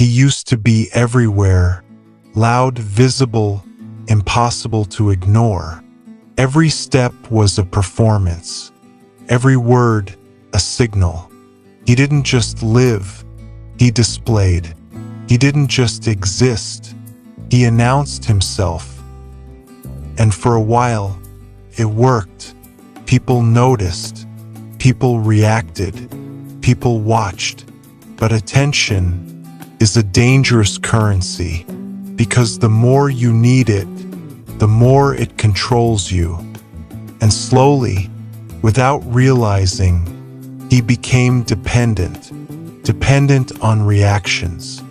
He used to be everywhere, loud, visible, impossible to ignore. Every step was a performance, every word a signal. He didn't just live, he displayed. He didn't just exist, he announced himself. And for a while, it worked. People noticed, people reacted, people watched. But attention is a dangerous currency, because the more you need it, the more it controls you. And slowly, without realizing, he became dependent on reactions,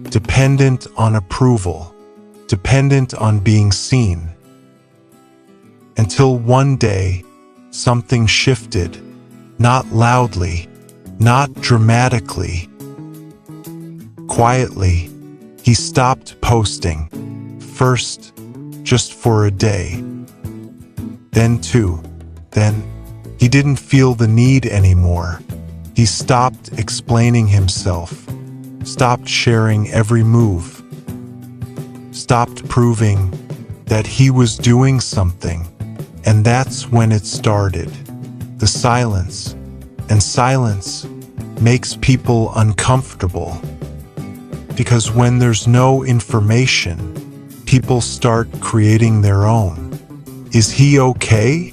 dependent on approval, dependent on being seen. Until one day, something shifted, not loudly, not dramatically. Quietly, he stopped posting. First, just for a day. Then two. Then, he didn't feel the need anymore. He stopped explaining himself, stopped sharing every move, stopped proving that he was doing something. And that's when it started. The silence. And silence makes people uncomfortable. Because when there's no information, people start creating their own. Is he okay?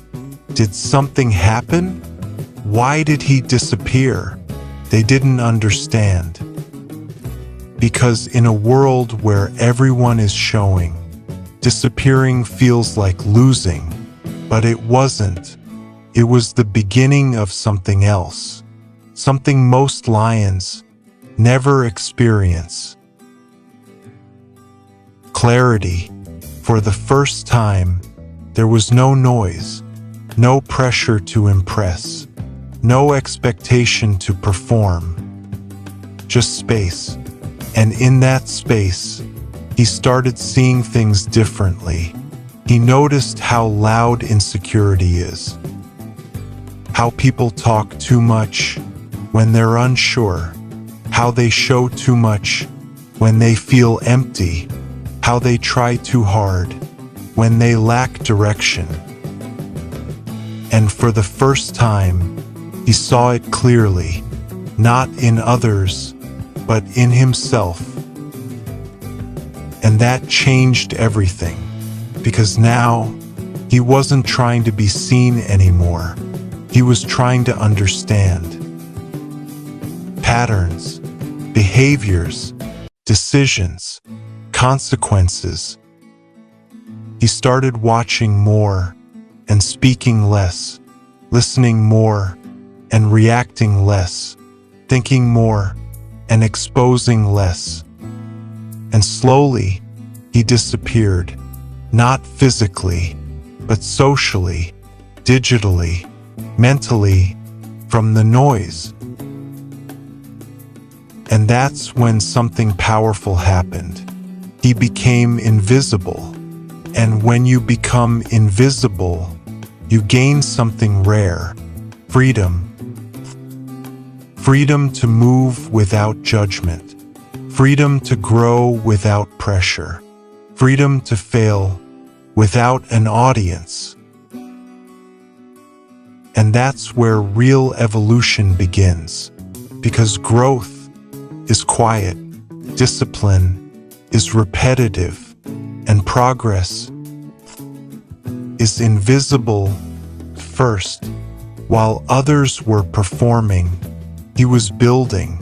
Did something happen? Why did he disappear? They didn't understand. Because in a world where everyone is showing, disappearing feels like losing. But it wasn't. It was the beginning of something else. Something most lions never experience. Clarity. For the first time, there was no noise, no pressure to impress, no expectation to perform, just space. And in that space, he started seeing things differently. He noticed how loud insecurity is, how people talk too much when they're unsure, how they show too much when they feel empty, how they try too hard when they lack direction. And for the first time, he saw it clearly, not in others, but in himself. And that changed everything. Because now, he wasn't trying to be seen anymore. He was trying to understand. Patterns, behaviors, decisions, consequences. He started watching more and speaking less, listening more and reacting less, thinking more and exposing less. And slowly, he disappeared. Not physically, but socially, digitally, mentally, from the noise. And that's when something powerful happened. He became invisible. And when you become invisible, you gain something rare: freedom. Freedom to move without judgment. Freedom to grow without pressure. Freedom to fail without an audience. And that's where real evolution begins. Because growth is quiet, discipline is repetitive, and progress is invisible. First, while others were performing, he was building.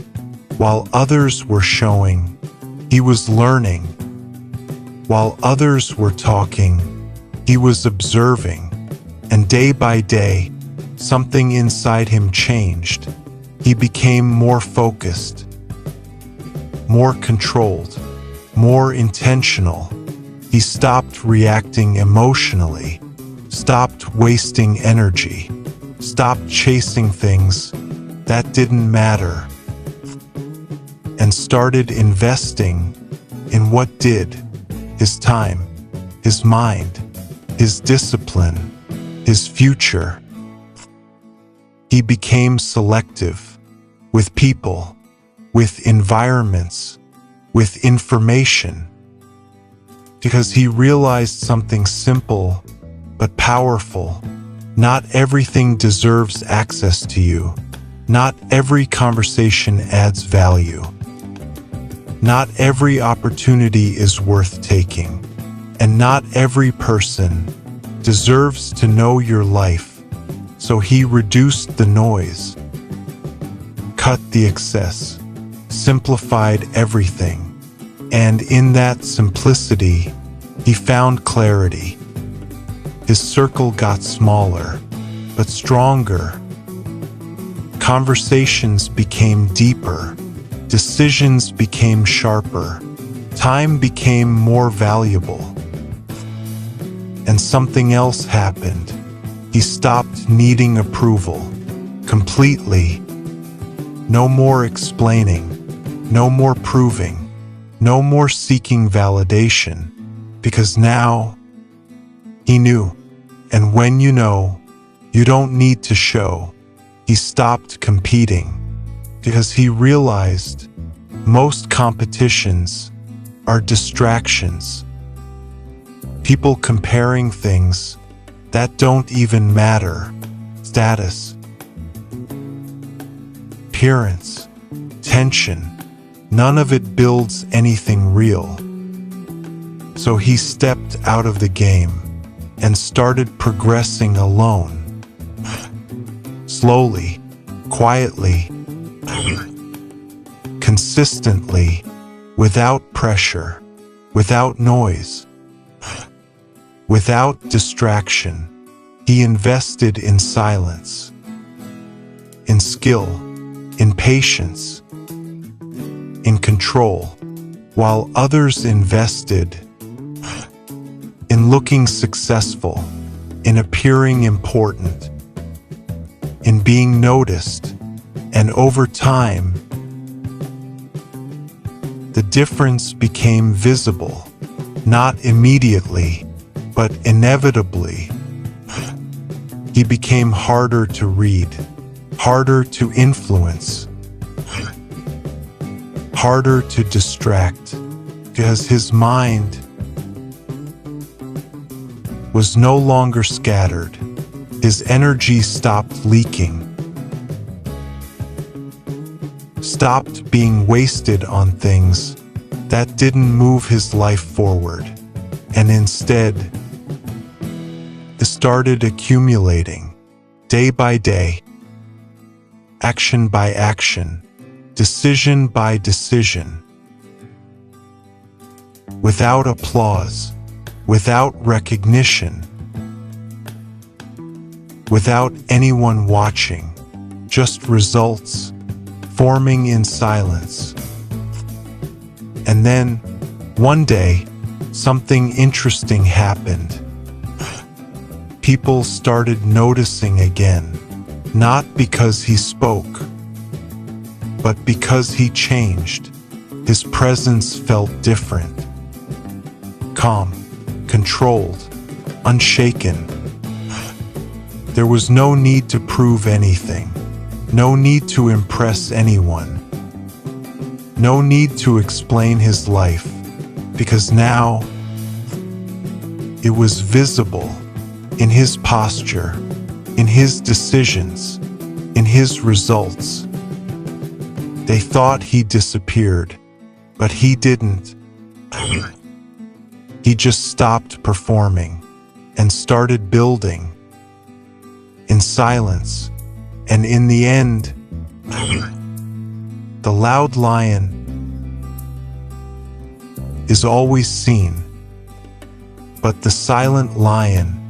While others were showing, he was learning. While others were talking, he was observing. And day by day, something inside him changed. He became more focused, more controlled, more intentional. He stopped reacting emotionally, stopped wasting energy, stopped chasing things that didn't matter, and started investing in what did. His time, his mind, his discipline, his future. He became selective with people, with environments, with information, because he realized something simple but powerful. Not everything deserves access to you. Not every conversation adds value. Not every opportunity is worth taking, and not every person deserves to know your life. So he reduced the noise, cut the excess, simplified everything, and in that simplicity, he found clarity. His circle got smaller, but stronger. Conversations became deeper. Decisions became sharper. Time became more valuable. And something else happened. He stopped needing approval completely. No more explaining, no more proving, no more seeking validation, because now he knew. And when you know, you don't need to show. He stopped competing because he realized most competitions are distractions. People comparing things that don't even matter. Status, appearance, tension, none of it builds anything real. So he stepped out of the game and started progressing alone. Slowly, quietly, consistently, without pressure, without noise, without distraction. He invested in silence, in skill, in patience, in control, while others invested in looking successful, in appearing important, in being noticed. And over time, the difference became visible, not immediately, but inevitably. He became harder to read, harder to influence, harder to distract, because his mind was no longer scattered. His energy stopped leaking, stopped being wasted on things that didn't move his life forward, and instead started accumulating, day by day, action by action, decision by decision, without applause, without recognition, without anyone watching, just results forming in silence. And then, one day, something interesting happened. People started noticing again, not because he spoke, but because he changed. His presence felt different. Calm, controlled, unshaken. There was no need to prove anything, no need to impress anyone, no need to explain his life, because now it was visible in his posture, in his decisions, in his results. They thought he disappeared, but he didn't. He just stopped performing and started building in silence. And in the end, the loud lion is always seen, but the silent lion